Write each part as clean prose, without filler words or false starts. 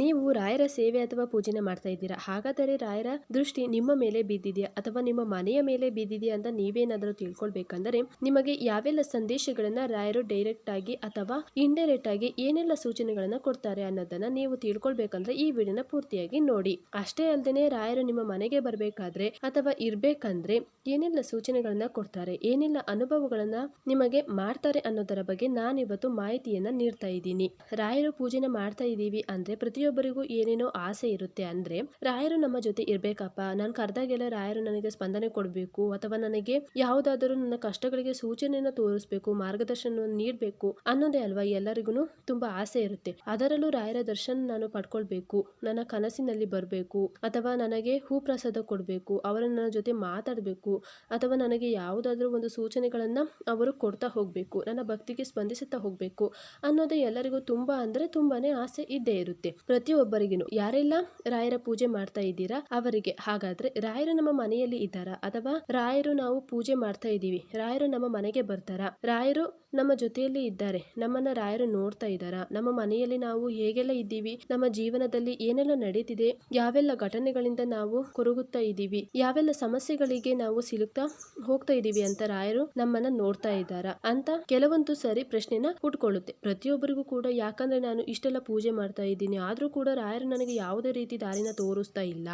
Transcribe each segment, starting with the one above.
ನೀವು ರಾಯರ ಸೇವೆ ಅಥವಾ ಪೂಜೆನ ಮಾಡ್ತಾ ಇದ್ದೀರಾ, ಹಾಗಾದರೆ ರಾಯರ ದೃಷ್ಟಿ ನಿಮ್ಮ ಮೇಲೆ ಬಿದ್ದಿದೆಯಾ ಅಥವಾ ನಿಮ್ಮ ಮನೆಯ ಮೇಲೆ ಬಿದ್ದಿದೆಯಾ ಅಂತ ನೀವೇನಾದರೂ ತಿಳ್ಕೊಳ್ಬೇಕಂದ್ರೆ ನಿಮಗೆ ಯಾವೆಲ್ಲ ಸಂದೇಶಗಳನ್ನ ರಾಯರು ಡೈರೆಕ್ಟ್ ಆಗಿ ಅಥವಾ ಇಂಡೈರೆಕ್ಟ್ ಆಗಿ ಏನೆಲ್ಲ ಸೂಚನೆಗಳನ್ನ ಕೊಡ್ತಾರೆ ಅನ್ನೋದನ್ನ ನೀವು ತಿಳ್ಕೊಳ್ಬೇಕಂದ್ರೆ ಈ ವಿಡಿಯೋನ ಪೂರ್ತಿಯಾಗಿ ನೋಡಿ. ಅಷ್ಟೇ ಅಲ್ಲದೆ ರಾಯರು ನಿಮ್ಮ ಮನೆಗೆ ಬರಬೇಕಾದ್ರೆ ಅಥವಾ ಇರ್ಬೇಕಂದ್ರೆ ಏನೆಲ್ಲ ಸೂಚನೆಗಳನ್ನ ಕೊಡ್ತಾರೆ, ಏನೆಲ್ಲ ಅನುಭವಗಳನ್ನ ನಿಮಗೆ ಮಾಡ್ತಾರೆ ಅನ್ನೋದರ ಬಗ್ಗೆ ನಾನಿವತ್ತು ಮಾಹಿತಿಯನ್ನ ನೀಡ್ತಾ ಇದ್ದೀನಿ. ರಾಯರು ಪೂಜೆನ ಮಾಡ್ತಾ ಇದ್ದೀವಿ ಅಂದ್ರೆ ಪ್ರತಿಯೊಬ್ಬರಿಗೂ ಏನೇನೋ ಆಸೆ ಇರುತ್ತೆ. ಅಂದ್ರೆ ರಾಯರು ನಮ್ಮ ಜೊತೆ ಇರ್ಬೇಕಪ್ಪ, ನಾನು ಕರೆದಾಗೆಲ್ಲ ರಾಯರು ನನಗೆ ಸ್ಪಂದನೆ ಕೊಡಬೇಕು ಅಥವಾ ನನಗೆ ಯಾವುದಾದರೂ ನನ್ನ ಕಷ್ಟಗಳಿಗೆ ಸೂಚನೆಯನ್ನ ತೋರಿಸ್ಬೇಕು, ಮಾರ್ಗದರ್ಶನವನ್ನು ನೀಡಬೇಕು ಅನ್ನೋದೇ ಅಲ್ವಾ ಎಲ್ಲರಿಗೂ ತುಂಬಾ ಆಸೆ ಇರುತ್ತೆ. ಅದರಲ್ಲೂ ರಾಯರ ದರ್ಶನ ನಾನು ಪಡ್ಕೊಳ್ಬೇಕು, ನನ್ನ ಕನಸಿನಲ್ಲಿ ಬರಬೇಕು ಅಥವಾ ನನಗೆ ಹೂಪ್ರಸಾದ ಕೊಡಬೇಕು, ಅವರು ನನ್ನ ಜೊತೆ ಮಾತಾಡಬೇಕು ಅಥವಾ ನನಗೆ ಯಾವುದಾದ್ರೂ ಒಂದು ಸೂಚನೆಗಳನ್ನ ಅವರು ಕೊಡ್ತಾ ಹೋಗ್ಬೇಕು, ನನ್ನ ಭಕ್ತಿಗೆ ಸ್ಪಂದಿಸುತ್ತಾ ಹೋಗ್ಬೇಕು ಅನ್ನೋದೇ ಎಲ್ಲರಿಗೂ ತುಂಬಾ ಅಂದ್ರೆ ತುಂಬಾನೇ ಆಸೆ ಇದ್ದೇ ಇರುತ್ತೆ ಪ್ರತಿಯೊಬ್ಬರಿಗೂ. ಯಾರೆಲ್ಲ ರಾಯರ ಪೂಜೆ ಮಾಡ್ತಾ ಇದ್ದೀರಾ ಅವರಿಗೆ ಹಾಗಾದ್ರೆ ರಾಯರು ನಮ್ಮ ಮನೆಯಲ್ಲಿ ಇದ್ದಾರಾ ಅಥವಾ ರಾಯರು ನಾವು ಪೂಜೆ ಮಾಡ್ತಾ ಇದ್ದೀವಿ ರಾಯರು ನಮ್ಮ ಮನೆಗೆ ಬರ್ತಾರಾ, ರಾಯರು ನಮ್ಮ ಜೊತೆಯಲ್ಲಿ ಇದ್ದಾರೆ, ನಮ್ಮನ್ನ ರಾಯರು ನೋಡ್ತಾ ಇದ್ದಾರಾ, ನಮ್ಮ ಮನೆಯಲ್ಲಿ ನಾವು ಹೇಗೆಲ್ಲ ಇದ್ದೀವಿ, ನಮ್ಮ ಜೀವನದಲ್ಲಿ ಏನೆಲ್ಲ ನಡೀತಿದೆ, ಯಾವೆಲ್ಲ ಘಟನೆಗಳಿಂದ ನಾವು ಕೊರಗುತ್ತಾ ಇದ್ದೀವಿ, ಯಾವೆಲ್ಲ ಸಮಸ್ಯೆಗಳಿಗೆ ನಾವು ಸಿಲುಕ್ತಾ ಹೋಗ್ತಾ ಇದೀವಿ ಅಂತ ರಾಯರು ನಮ್ಮನ್ನ ನೋಡ್ತಾ ಇದ್ದಾರಾ ಅಂತ ಕೆಲವೊಂದು ಸರಿ ಪ್ರಶ್ನೆನ ಹುಟ್ಕೊಳ್ಳುತ್ತೆ ಪ್ರತಿಯೊಬ್ಬರಿಗೂ ಕೂಡ. ಯಾಕಂದ್ರೆ ನಾನು ಇಷ್ಟೆಲ್ಲ ಪೂಜೆ ಮಾಡ್ತಾ ಇದ್ದೀನಿ ಆದ್ರೂ ಕೂಡ ರಾಯರು ನನಗೆ ಯಾವುದೇ ರೀತಿ ದಾರಿನ ತೋರಿಸ್ತಾ ಇಲ್ಲ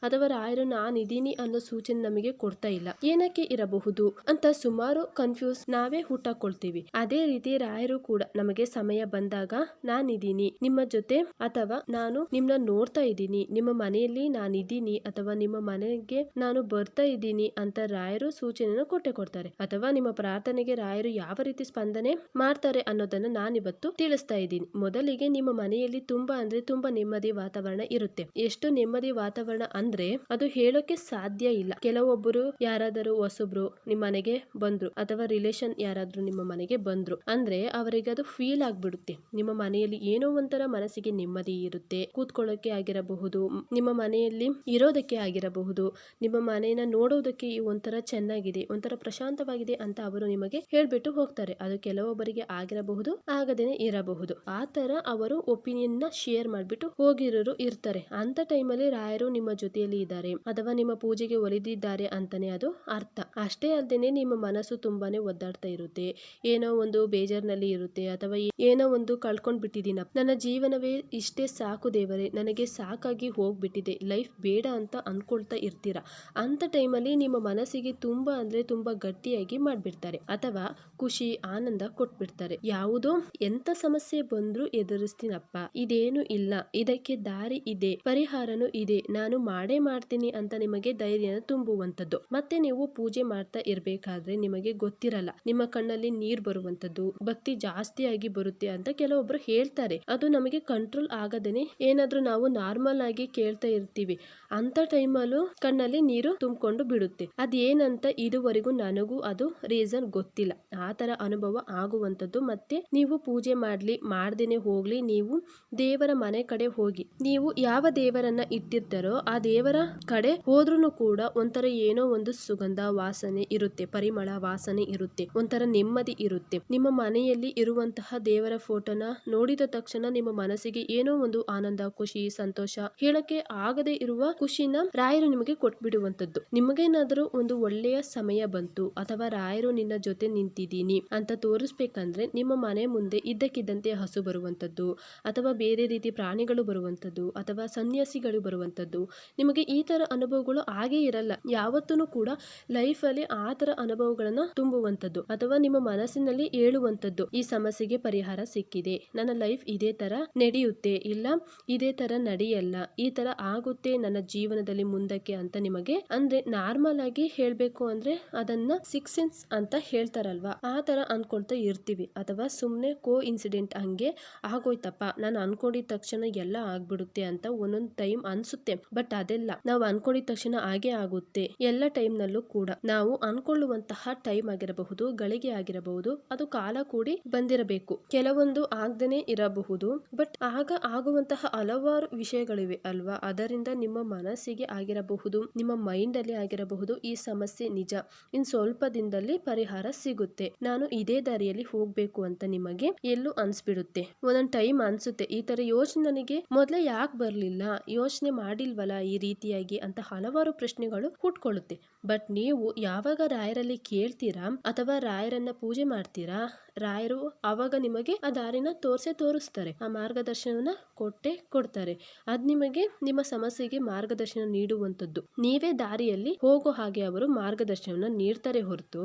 ಅಥವಾ ರಾಯರು ನಾನಿದ್ದೀನಿ ಅನ್ನೋ ಸೂಚನೆ ನಮಗೆ ಕೊಡ್ತಾ ಇಲ್ಲ, ಏನಕ್ಕೆ ಇರಬಹುದು ಅಂತ ಸುಮಾರು ಕನ್ಫ್ಯೂಸ್ ನಾವೇ ಹುಟ್ಟಾಕೊಳ್ತೀವಿ. ಅದೇ ರೀತಿ ರಾಯರು ಕೂಡ ನಮಗೆ ಸಮಯ ಬಂದಾಗ ನಾನಿದ್ದೀನಿ ನಿಮ್ಮ ಜೊತೆ ಅಥವಾ ನಾನು ನಿಮ್ಮನ್ನ ನೋಡ್ತಾ ಇದ್ದೀನಿ, ನಿಮ್ಮ ಮನೆಯಲ್ಲಿ ನಾನಿದ್ದೀನಿ ಅಥವಾ ನಿಮ್ಮ ಮನೆಗೆ ನಾನು ಬರ್ತಾ ಇದ್ದೀನಿ ಅಂತ ರಾಯರು ಸೂಚನೆಯನ್ನು ಕೊಟ್ಟೆ ಕೊಡ್ತಾರೆ. ಅಥವಾ ನಿಮ್ಮ ಪ್ರಾರ್ಥನೆಗೆ ರಾಯರು ಯಾವ ರೀತಿ ಸ್ಪಂದನೆ ಮಾಡ್ತಾರೆ ಅನ್ನೋದನ್ನ ನಾನಿವತ್ತು ತಿಳಿಸ್ತಾ ಇದ್ದೀನಿ. ಮೊದಲಿಗೆ ನಿಮ್ಮ ಮನೆಯಲ್ಲಿ ತುಂಬಾ ಅಂದ್ರೆ ತುಂಬಾ ನೆಮ್ಮದಿ ವಾತಾವರಣ ಇರುತ್ತೆ. ಎಷ್ಟು ನೆಮ್ಮದಿ ವಾತಾವರಣ ಅಂದ್ರೆ ಅದು ಹೇಳೋಕೆ ಸಾಧ್ಯ ಇಲ್ಲ. ಕೆಲವೊಬ್ಬರು ಯಾರಾದರೂ ಹೊಸಬ್ರು ನಿಮ್ಮ ಮನೆಗೆ ಬಂದ್ರು ಅಥವಾ ರಿಲೇಷನ್ ಯಾರಾದ್ರೂ ನಿಮ್ಮ ಮನೆಗೆ ಬಂದ್ರು ಅಂದ್ರೆ ಅವರಿಗೆ ಅದು ಫೀಲ್ ಆಗ್ಬಿಡುತ್ತೆ. ನಿಮ್ಮ ಮನೆಯಲ್ಲಿ ಏನೋ ಒಂಥರ ಮನಸ್ಸಿಗೆ ನೆಮ್ಮದಿ ಇರುತ್ತೆ, ಕೂತ್ಕೊಳ್ಳೋಕೆ ಆಗಿರಬಹುದು, ನಿಮ್ಮ ಮನೆಯಲ್ಲಿ ಇರೋದಕ್ಕೆ ಆಗಿರಬಹುದು, ನಿಮ್ಮ ಮನೆಯನ್ನ ನೋಡೋದಕ್ಕೆ ಒಂಥರ ಚೆನ್ನಾಗಿದೆ, ಒಂಥರ ಪ್ರಶಾಂತವಾಗಿದೆ ಅಂತ ಅವರು ನಿಮಗೆ ಹೇಳ್ಬಿಟ್ಟು ಹೋಗ್ತಾರೆ. ಅದು ಕೆಲವೊಬ್ಬರಿಗೆ ಆಗಿರಬಹುದು, ಆಗದೇನೆ ಇರಬಹುದು. ಆ ತರ ಅವರು ಒಪಿನಿಯನ್ ನ ಶೇರ್ ಮಾಡ್ಬಿಟ್ಟು ಹೋಗಿರೋರು ಇರ್ತಾರೆ. ಅಂತ ಟೈಮಲ್ಲಿ ರಾಯರು ನಿಮ್ಮ ಜೊತೆಯಲ್ಲಿ ಇದ್ದಾರೆ ಅಥವಾ ನಿಮ್ಮ ಪೂಜೆಗೆ ಒಲಿದಿದ್ದಾರೆ ಅಂತಾನೆ ಅದು ಅರ್ಥ. ಅಷ್ಟೇ ಅಲ್ಲದೆ ನಿಮ್ಮ ಮನಸ್ಸು ತುಂಬಾನೇ ಒದ್ದಾಡ್ತಾ ಇರುತ್ತೆ, ಏನೋ ಒಂದು ಬೇಜಾರ್ನಲ್ಲಿ ಇರುತ್ತೆ ಅಥವಾ ಏನೋ ಒಂದು ಕಳ್ಕೊಂಡ್ ಬಿಟ್ಟಿದ್ದೀನಪ್ಪ, ನನ್ನ ಜೀವನವೇ ಇಷ್ಟೇ ಸಾಕು ದೇವರೇ, ನನಗೆ ಸಾಕಾಗಿ ಹೋಗ್ಬಿಟ್ಟಿದೆ, ಲೈಫ್ ಬೇಡ ಅಂತ ಅನ್ಕೊಳ್ತಾ ಇರ್ತೀರಾ. ಅಂತ ಟೈಮಲ್ಲಿ ನಿಮ್ಮ ಮನಸ್ಸಿಗೆ ತುಂಬಾ ಅಂದ್ರೆ ತುಂಬಾ ಗಟ್ಟಿಯಾಗಿ ಮಾಡ್ಬಿಡ್ತಾರೆ ಅಥವಾ ಖುಷಿ ಆನಂದ ಕೊಟ್ಬಿಡ್ತಾರೆ. ಯಾವುದೋ ಎಂತ ಸಮಸ್ಯೆ ಬಂದ್ರು ಎದುರಿಸ್ತೀನಪ್ಪ, ಇದೇನು ಇಲ್ಲ, ಇದಕ್ಕೆ ದಾರಿ ಇದೆ, ಪರಿಹಾರನೂ ಇದೆ, ನಾನು ಮಾಡೇ ಮಾಡ್ತೀನಿ ಅಂತ ನಿಮಗೆ ಧೈರ್ಯನ ತುಂಬುವಂತದ್ದು. ಮತ್ತೆ ನೀವು ಪೂಜೆ ಮಾಡ್ತಾ ಇರ್ಬೇಕಾದ್ರೆ ನಿಮಗೆ ಗೊತ್ತಿರಲ್ಲ, ನಿಮ್ಮ ಕಣ್ಣಲ್ಲಿ ನೀರ್ ಬರುವಂತದ್ದು, ಭಕ್ತಿ ಜಾಸ್ತಿ ಆಗಿ ಬರುತ್ತೆ ಅಂತ ಕೆಲವೊಬ್ರು ಹೇಳ್ತಾರೆ. ಅದು ನಮಗೆ ಕಂಟ್ರೋಲ್ ಆಗದೇನೆ ಏನಾದ್ರೂ ನಾವು ನಾರ್ಮಲ್ ಆಗಿ ಕೇಳ್ತಾ ಇರ್ತೀವಿ ಅಂತ ಟೈಮಲ್ಲೂ ಕಣ್ಣಲ್ಲಿ ನೀರು ತುಂಬಿಕೊಂಡು ಬಿಡುತ್ತೆ. ಅದೇನಂತ ಇದುವರೆಗೂ ನನಗೂ ಅದು ರೀಸನ್ ಗೊತ್ತಿಲ್ಲ. ಆ ತರ ಅನುಭವ ಆಗುವಂತದ್ದು. ಮತ್ತೆ ನೀವು ಪೂಜೆ ಮಾಡ್ದೇನೆ ಹೋಗ್ಲಿ, ನೀವು ದೇವರ ಮನೆ ಕಡೆ ಹೋಗಿ, ನೀವು ಯಾವ ದೇವರನ್ನ ಇಟ್ಟಿರ್ತಾರೋ ಆ ದೇವರ ಕಡೆ ಹೋದ್ರೂ ಕೂಡ ಒಂಥರ ಏನೋ ಒಂದು ಸುಗಂಧ ವಾಸನೆ ಇರುತ್ತೆ, ಪರಿಮಳ ವಾಸನೆ ಇರುತ್ತೆ, ಒಂಥರ ನೆಮ್ಮದಿ ಇರುತ್ತೆ. ನಿಮ್ಮ ಮನೆಯಲ್ಲಿ ಇರುವಂತಹ ದೇವರ ಫೋಟೋನ ನೋಡಿದ ತಕ್ಷಣ ನಿಮ್ಮ ಮನಸ್ಸಿಗೆ ಏನೋ ಒಂದು ಆನಂದ, ಖುಷಿ, ಸಂತೋಷ, ಹೇಳಕ್ಕೆ ಆಗದೆ ಇರುವ ಖುಷಿನ ರಾಯರು ನಿಮಗೆ ಕೊಟ್ಬಿಡುವಂತದ್ದು. ನಿಮಗೇನಾದ್ರೂ ಒಂದು ಒಳ್ಳೆಯ ಸಮಯ ಬಂತು ಅಥವಾ ರಾಯರು ನಿನ್ನ ಜೊತೆ ನಿಂತಿದ್ದೀನಿ ಅಂತ ತೋರಿಸ್ಬೇಕಂದ್ರೆ ನಿಮ್ಮ ಮನೆ ಮುಂದೆ ಇದ್ದಕ್ಕಿದ್ದಂತೆ ಹಸು ಬರುವಂತದ್ದು ಅಥವಾ ಬೇರೆ ರೀತಿ ಪ್ರಾಣಿಗಳು ಬರುವಂತದ್ದು ಅಥವಾ ಸನ್ಯಾಸಿಗಳು ಬರುವಂತದ್ದು, ನಿಮಗೆ ಈ ತರ ಅನುಭವಗಳು ಆಗೇ ಇರಲ್ಲ ಯಾವತ್ತೂ ಕೂಡ ಲೈಫ್ ಅಲ್ಲಿ. ಆ ತರ ಅನುಭವಗಳನ್ನ ತುಂಬುವಂತದ್ದು ಅಥವಾ ನಿಮ್ಮ ಮನಸ್ಸಿನಲ್ಲಿ ಹೇಳುವಂತದ್ದು, ಈ ಸಮಸ್ಯೆಗೆ ಪರಿಹಾರ ಸಿಕ್ಕಿದೆ, ನನ್ನ ಲೈಫ್ ಇದೇ ತರ ನಡೆಯುತ್ತೆ, ಇಲ್ಲ ಇದೇ ತರ ನಡೆಯಲ್ಲ, ಈ ತರ ಆಗುತ್ತೆ ನನ್ನ ಜೀವನದಲ್ಲಿ ಮುಂದಕ್ಕೆ ಅಂತ ನಿಮಗೆ ಅಂದ್ರೆ ನಾರ್ಮಲ್ ಆಗಿ ಹೇಳ್ಬೇಕು ಅಂದ್ರೆ ಅದನ್ನ ಸಿಕ್ಸ್ ಸೆನ್ಸ್ ಅಂತ ಹೇಳ್ತಾರಲ್ವಾ, ಆ ತರ ಅನ್ಕೊಳ್ತಾ ಇರ್ತೀವಿ. ಅಥವಾ ಸುಮ್ನೆ ಕೋ ಇನ್ಸಿಡೆಂಟ್ ಹಂಗೆ ಆಗೋಯ್ತಪ್ಪ, ನಾನು ಅನ್ಕೊಂಡಿದ ತಕ್ಷಣ ಎಲ್ಲ ಆಗ್ಬಿಡುತ್ತೆ ಅಂತ ಒಂದೊಂದ್ ಟೈಮ್ ಅನ್ಸುತ್ತೆ. ಬಟ್ ಅದೆಲ್ಲ ನಾವು ಅನ್ಕೊಂಡಿದ ತಕ್ಷಣ ಹಾಗೆ ಆಗುತ್ತೆ. ಎಲ್ಲ ಟೈಮ್ ನಲ್ಲೂ ಕೂಡ ನಾವು ಅನ್ಕೊಳ್ಳುವಂತಹ ಟೈಮ್ ಆಗಿರಬಹುದು, ಗಳಿಗೆ ಆಗಿರಬಹುದು, ಅದು ಕಾಲ ಕೂಡಿ ಬಂದಿರಬೇಕು. ಕೆಲವೊಂದು ಆಗದೇನೆ ಇರಬಹುದು, ಬಟ್ ಆಗ ಆಗುವಂತಹ ಹಲವಾರು ವಿಷಯಗಳಿವೆ ಅಲ್ವಾ. ಅದರಿಂದ ನಿಮ್ಮ ಮನಸ್ಸಿಗೆ ಆಗಿರಬಹುದು, ನಿಮ್ಮ ಮೈಂಡ್ ಅಲ್ಲಿ ಆಗಿರಬಹುದು, ಈ ಸಮಸ್ಯೆ ನಿಜ, ಇನ್ ಸ್ವಲ್ಪ ದಿನದಲ್ಲಿ ಪರಿಹಾರ ಸಿಗುತ್ತೆ, ನಾನು ಇದೇ ದಾರಿಯಲ್ಲಿ ಹೋಗ್ಬೇಕು ಅಂತ ನಿಮಗೆ ಎಲ್ಲೂ ಅನ್ಸ್ಬಿಡುತ್ತೆ. ಒಂದೊಂದು ಟೈಮ್ ಅನ್ಸುತ್ತೆ ಈ ತರ ಯೋಚನೆ ನನಗೆ ಮೊದಲೇ ಯಾಕೆ ಬರಲಿಲ್ಲ, ಯೋಚನೆ ಮಾಡಿಲ್ವಲ್ಲ ಈ ರೀತಿಯಾಗಿ ಅಂತ ಹಲವಾರು ಪ್ರಶ್ನೆಗಳು ಹುಟ್ಕೊಳ್ಳುತ್ತೆ. ಬಟ್ ನೀವು ಯಾವಾಗ ರಾಯರಲ್ಲಿ ಕೇಳ್ತೀರಾ ಅಥವಾ ರಾಯರನ್ನ ಪೂಜೆ ಮಾಡ್ತೀರಾ, ರಾಯರು ಆವಾಗ ನಿಮಗೆ ಆ ದಾರಿನ ತೋರಿಸ್ತಾರೆ, ಆ ಮಾರ್ಗದರ್ಶನವನ್ನ ಕೊಡ್ತಾರೆ. ಅದ್ ನಿಮಗೆ ನಿಮ್ಮ ಸಮಸ್ಯೆಗೆ ಮಾರ್ಗದರ್ಶನ ನೀಡುವಂತದ್ದು. ನೀವೇ ದಾರಿಯಲ್ಲಿ ಹೋಗೋ ಹಾಗೆ ಅವರು ಮಾರ್ಗದರ್ಶನವನ್ನ ನೀಡ್ತಾರೆ ಹೊರತು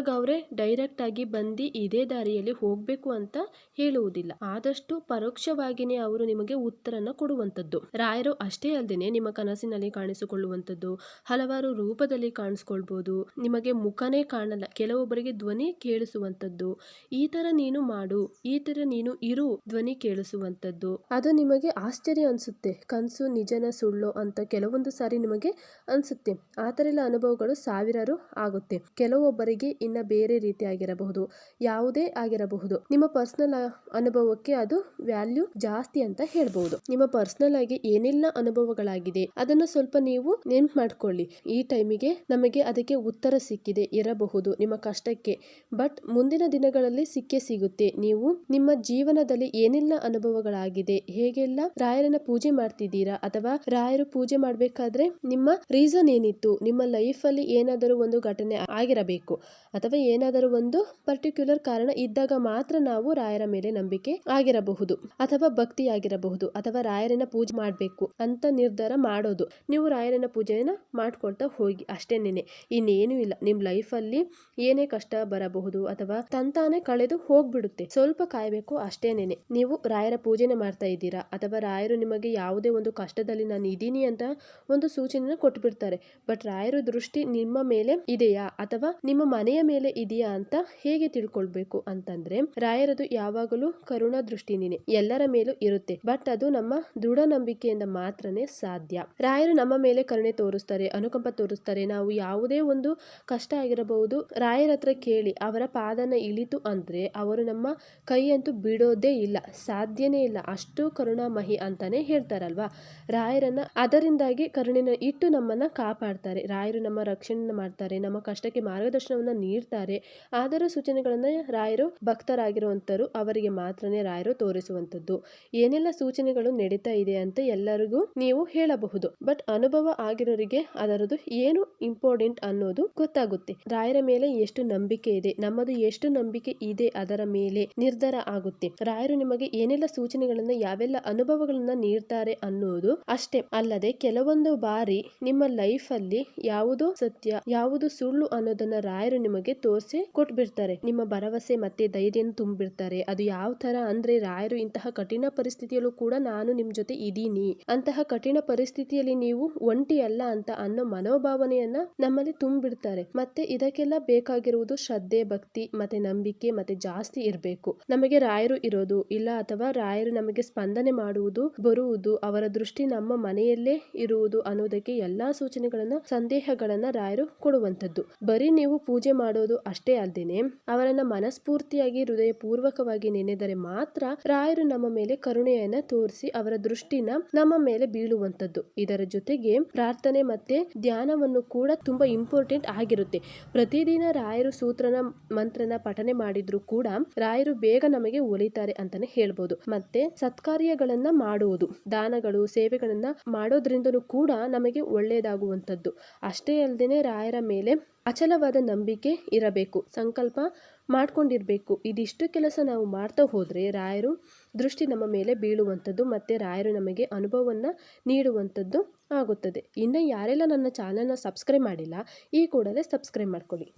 ಅವರೇ ಡೈರೆಕ್ಟ್ ಆಗಿ ಬಂದು ಇದೇ ದಾರಿಯಲ್ಲಿ ಹೋಗ್ಬೇಕು ಅಂತ ಹೇಳುವುದಿಲ್ಲ. ಆದಷ್ಟು ಪರೋಕ್ಷವಾಗಿನೇ ಅವರು ನಿಮಗೆ ಉತ್ತರನ ಕೊಡುವಂತದ್ದು. ರಾಯರು ಅಷ್ಟೇ ಅಲ್ಲದೆ ನಿಮ್ಮ ಕನಸಿನಲ್ಲಿ ಕಾಣಿಸಿಕೊಳ್ಳುವಂತದ್ದು, ಹಲವಾರು ರೂಪದಲ್ಲಿ ಕಾಣಿಸ್ಕೊಳ್ಬಹುದು. ನಿಮಗೆ ಮುಖನೇ ಕಾಣಲ್ಲ, ಕೆಲವೊಬ್ಬರಿಗೆ ಧ್ವನಿ ಕೇಳಿಸುವಂತದ್ದು, ಈ ತರ ನೀನು ಮಾಡು, ಈ ತರ ನೀನು ಇರು ಧ್ವನಿ ಕೇಳಿಸುವಂತದ್ದು. ಅದು ನಿಮಗೆ ಆಶ್ಚರ್ಯ ಅನ್ಸುತ್ತೆ, ಕನಸು ನಿಜನ ಸುಳ್ಳು ಅಂತ ಕೆಲವೊಂದು ಸಾರಿ ನಿಮಗೆ ಅನ್ಸುತ್ತೆ. ಆ ತರ ಎಲ್ಲ ಅನುಭವಗಳು ಸಾವಿರಾರು ಆಗುತ್ತೆ. ಕೆಲವೊಬ್ಬರಿಗೆ ಇನ್ನ ಬೇರೆ ರೀತಿ ಆಗಿರಬಹುದು, ಯಾವುದೇ ಆಗಿರಬಹುದು. ನಿಮ್ಮ ಪರ್ಸನಲ್ ಅನುಭವಕ್ಕೆ ಅದು ವ್ಯಾಲ್ಯೂ ಜಾಸ್ತಿ ಅಂತ ಹೇಳ್ಬಹುದು. ನಿಮ್ಮ ಪರ್ಸನಲ್ ಆಗಿ ಏನೆಲ್ಲ ಅನುಭವಗಳಾಗಿದೆ ಅದನ್ನ ಸ್ವಲ್ಪ ನೀವು ನೆನ್ಪು ಮಾಡ್ಕೊಳ್ಳಿ. ಈ ಟೈಮಿಗೆ ನಮಗೆ ಅದಕ್ಕೆ ಉತ್ತರ ಸಿಕ್ಕಿದೆ ಇರಬಹುದು ನಿಮ್ಮ ಕಷ್ಟಕ್ಕೆ. ಬಟ್ ಮುಂದಿನ ದಿನಗಳಲ್ಲಿ ಸಿಗುತ್ತೆ. ನೀವು ನಿಮ್ಮ ಜೀವನದಲ್ಲಿ ಏನೆಲ್ಲ ಅನುಭವಗಳಾಗಿದೆ, ಹೇಗೆಲ್ಲ ರಾಯರನ್ನ ಪೂಜೆ ಮಾಡ್ತಿದ್ದೀರಾ, ಅಥವಾ ರಾಯರು ಪೂಜೆ ಮಾಡ್ಬೇಕಾದ್ರೆ ನಿಮ್ಮ ರೀಸನ್ ಏನಿತ್ತು, ನಿಮ್ಮ ಲೈಫ್ ಅಲ್ಲಿ ಏನಾದರೂ ಒಂದು ಘಟನೆ ಆಗಿರಬೇಕು ಅಥವಾ ಏನಾದರೂ ಒಂದು ಪರ್ಟಿಕ್ಯುಲರ್ ಕಾರಣ ಇದ್ದಾಗ ಮಾತ್ರ ನಾವು ರಾಯರ ಮೇಲೆ ನಂಬಿಕೆ ಆಗಿರಬಹುದು ಅಥವಾ ಭಕ್ತಿ ಆಗಿರಬಹುದು ಅಥವಾ ರಾಯರನ್ನ ಪೂಜೆ ಮಾಡ್ಬೇಕು ಅಂತ ನಿರ್ಧಾರ ಮಾಡೋದು. ನೀವು ರಾಯರನ್ನ ಪೂಜೆಯನ್ನ ಮಾಡ್ಕೊಳ್ತಾ ಹೋಗಿ ಅಷ್ಟೇನೇನೆ, ಇನ್ನೇನು ಇಲ್ಲ. ನಿಮ್ ಲೈಫ್ ಅಲ್ಲಿ ಏನೇ ಕಷ್ಟ ಬರಬಹುದು ಅಥವಾ ತಂತಾನೆ ಕಳೆದು ಹೋಗ್ಬಿಡುತ್ತೆ, ಸ್ವಲ್ಪ ಕಾಯ್ಬೇಕು ಅಷ್ಟೇನೇನೆ. ನೀವು ರಾಯರ ಪೂಜೆನ ಮಾಡ್ತಾ ಇದ್ದೀರಾ ಅಥವಾ ರಾಯರು ನಿಮಗೆ ಯಾವುದೇ ಒಂದು ಕಷ್ಟದಲ್ಲಿ ನಾನು ಇದೀನಿ ಅಂತ ಒಂದು ಸೂಚನೆನ ಕೊಟ್ಬಿಡ್ತಾರೆ. ಬಟ್ ರಾಯರ ದೃಷ್ಟಿ ನಿಮ್ಮ ಮೇಲೆ ಇದೆಯಾ ಅಥವಾ ನಿಮ್ಮ ಮನೆಯ ಮೇಲೆ ಇದೆಯಾ ಅಂತ ಹೇಗೆ ತಿಳ್ಕೊಳ್ಬೇಕು ಅಂತಂದ್ರೆ, ರಾಯರದು ಯಾವಾಗಲೂ ಕರುಣಾ ದೃಷ್ಟಿನೇ ಎಲ್ಲರ ಮೇಲೂ ಇರುತ್ತೆ. ಬಟ್ ಅದು ನಮ್ಮ ದೃಢ ನಂಬಿಕೆಯಿಂದ ಮಾತ್ರನೇ ಸಾಧ್ಯ. ರಾಯರು ನಮ್ಮ ಮೇಲೆ ಕರುಣೆ ತೋರಿಸ್ತಾರೆ, ಅನುಕಂಪ ತೋರಿಸ್ತಾರೆ. ನಾವು ಯಾವುದೇ ಒಂದು ಕಷ್ಟ ಆಗಿರಬಹುದು, ರಾಯರ ಹತ್ರ ಕೇಳಿ ಅವರ ಪಾದನ ಇಳಿತು ಅಂದ್ರೆ ಅವರು ನಮ್ಮ ಕೈಯಂತೂ ಬಿಡೋದೇ ಇಲ್ಲ, ಸಾಧ್ಯನೇ ಇಲ್ಲ. ಅಷ್ಟು ಕರುಣಾಮಹಿ ಅಂತಾನೆ ಹೇಳ್ತಾರಲ್ವಾ ರಾಯರನ್ನ. ಅದರಿಂದಾಗಿ ಕರುಣೆನ ಇಟ್ಟು ನಮ್ಮನ್ನ ಕಾಪಾಡ್ತಾರೆ. ರಾಯರು ನಮ್ಮ ರಕ್ಷಣೆ ಮಾಡ್ತಾರೆ, ನಮ್ಮ ಕಷ್ಟಕ್ಕೆ ಮಾರ್ಗದರ್ಶನವನ್ನ ನೀಡ್ತಾರೆ. ಆದರೂ ಸೂಚನೆಗಳನ್ನ ರಾಯರು ಭಕ್ತರಾಗಿರುವಂತರು ಅವರಿಗೆ ಮಾತ್ರನೇ ರಾಯರು ತೋರಿಸುವಂತದ್ದು. ಏನೆಲ್ಲ ಸೂಚನೆಗಳು ನಡೀತಾ ಇದೆ ಅಂತ ಎಲ್ಲರಿಗೂ ನೀವು ಹೇಳಬಹುದು. ಬಟ್ ಅನುಭವ ಆಗಿರೋರಿಗೆ ಅದರದ್ದು ಏನು ಇಂಪಾರ್ಟೆಂಟ್ ಅನ್ನೋದು ಗೊತ್ತಾಗುತ್ತೆ. ರಾಯರ ಮೇಲೆ ಎಷ್ಟು ನಂಬಿಕೆ ಇದೆ, ನಮ್ಮದು ಎಷ್ಟು ನಂಬಿಕೆ ಇದೆ ಅದರ ಮೇಲೆ ನಿರ್ಧಾರ ಆಗುತ್ತೆ. ರಾಯರು ನಿಮಗೆ ಏನೆಲ್ಲ ಸೂಚನೆಗಳನ್ನ ಯಾವೆಲ್ಲ ಅನುಭವಗಳನ್ನ ನೀಡ್ತಾರೆ ಅನ್ನೋದು ಅಷ್ಟೇ ಅಲ್ಲದೆ, ಕೆಲವೊಂದು ಬಾರಿ ನಿಮ್ಮ ಲೈಫ್ ಅಲ್ಲಿ ಯಾವುದು ಸತ್ಯ ಯಾವುದು ಸುಳ್ಳು ಅನ್ನೋದನ್ನ ರಾಯರು ನಿಮಗೆ ತೋರಿಸಿ ಕೊಟ್ಬಿಡ್ತಾರೆ. ನಿಮ್ಮ ಭರವಸೆ ಮತ್ತೆ ಧೈರ್ಯ ತುಂಬಿರ್ತಾರೆ. ಅದು ಯಾವ ತರ ಅಂದ್ರೆ, ರಾಯರು ಇಂತಹ ಕಠಿಣ ಪರಿಸ್ಥಿತಿಯಲ್ಲೂ ಕೂಡ ನಾನು ನಿಮ್ ಜೊತೆ ಇದೀನಿ, ಅಂತಹ ಕಠಿಣ ಪರಿಸ್ಥಿತಿಯಲ್ಲಿ ನೀವು ಒಂಟಿ ಅಲ್ಲ ಅಂತ ಅನ್ನೋ ಮನೋಭಾವನೆಯನ್ನ ನಮ್ಮಲ್ಲಿ ತುಂಬಿಡ್ತಾರೆ. ಮತ್ತೆ ಇದಕ್ಕೆಲ್ಲ ಬೇಕಾಗಿರುವುದು ಶ್ರದ್ಧೆ, ಭಕ್ತಿ ಮತ್ತೆ ನಂಬಿಕೆ ಮತ್ತೆ ಜಾಸ್ತಿ ಇರಬೇಕು. ನಮಗೆ ರಾಯರು ಇರೋದು ಇಲ್ಲ ಅಥವಾ ರಾಯರು ನಮಗೆ ಸ್ಪಂದನೆ ಮಾಡುವುದು ಬರುವುದು, ಅವರ ದೃಷ್ಟಿ ನಮ್ಮ ಮನೆಯಲ್ಲೇ ಇರುವುದು ಅನ್ನೋದಕ್ಕೆ ಎಲ್ಲಾ ಸೂಚನೆಗಳನ್ನ ಸಂದೇಹಗಳನ್ನ ರಾಯರು ಕೊಡುವಂತದ್ದು. ಬರೀ ನೀವು ಪೂಜೆ ಮಾಡೋದು ಅಷ್ಟೇ ಅಲ್ದೇನೆ, ಅವರನ್ನ ಮನಸ್ಫೂರ್ತಿಯಾಗಿ ಹೃದಯ ಪೂರ್ವಕವಾಗಿ ನೆನೆದರೆ ಮಾತ್ರ ರಾಯರು ನಮ್ಮ ಮೇಲೆ ಕರುಣೆಯನ್ನ ತೋರಿಸಿ ಅವರ ದೃಷ್ಟಿನ ನಮ್ಮ ಮೇಲೆ ಬೀಳುವಂತದ್ದು. ಇದರ ಜೊತೆಗೆ ಪ್ರಾರ್ಥನೆ ಮತ್ತೆ ಧ್ಯಾನವನ್ನು ಕೂಡ ತುಂಬಾ ಇಂಪಾರ್ಟೆಂಟ್ ಆಗಿರುತ್ತೆ. ಪ್ರತಿದಿನ ರಾಯರು ಸೂತ್ರನ ಮಂತ್ರನ ಪಠನೆ ಮಾಡಿದ್ರು ಕೂಡ ರಾಯರು ಬೇಗ ನಮಗೆ ಒಲಿತಾರೆ ಅಂತಾನೆ ಹೇಳ್ಬೋದು. ಮತ್ತೆ ಸತ್ಕಾರ್ಯಗಳನ್ನ ಮಾಡುವುದು, ದಾನಗಳು ಸೇವೆಗಳನ್ನ ಮಾಡೋದ್ರಿಂದನೂ ಕೂಡ ನಮಗೆ ಒಳ್ಳೆಯದಾಗುವಂತದ್ದು. ಅಷ್ಟೇ ಅಲ್ಲದೆ ರಾಯರ ಮೇಲೆ ಅಚಲವಾದ ನಂಬಿಕೆ ಇರಬೇಕು, ಸಂಕಲ್ಪ ಮಾಡ್ಕೊಂಡಿರ್ಬೇಕು. ಇದಿಷ್ಟು ಕೆಲಸ ನಾವು ಮಾಡ್ತಾ ಹೋದ್ರೆ ರಾಯರು ದೃಷ್ಟಿ ನಮ್ಮ ಮೇಲೆ ಬೀಳುವಂಥದ್ದು ಮತ್ತೆ ರಾಯರು ನಮಗೆ ಅನುಭವವನ್ನ ನೀಡುವಂಥದ್ದು ಆಗುತ್ತದೆ. ಇನ್ನು ಯಾರೆಲ್ಲ ನನ್ನ ಚಾನಲ್ನ ಸಬ್ಸ್ಕ್ರೈಬ್ ಮಾಡಿಲ್ಲ, ಈ ಕೂಡಲೇ ಸಬ್ಸ್ಕ್ರೈಬ್ ಮಾಡ್ಕೊಳ್ಳಿ.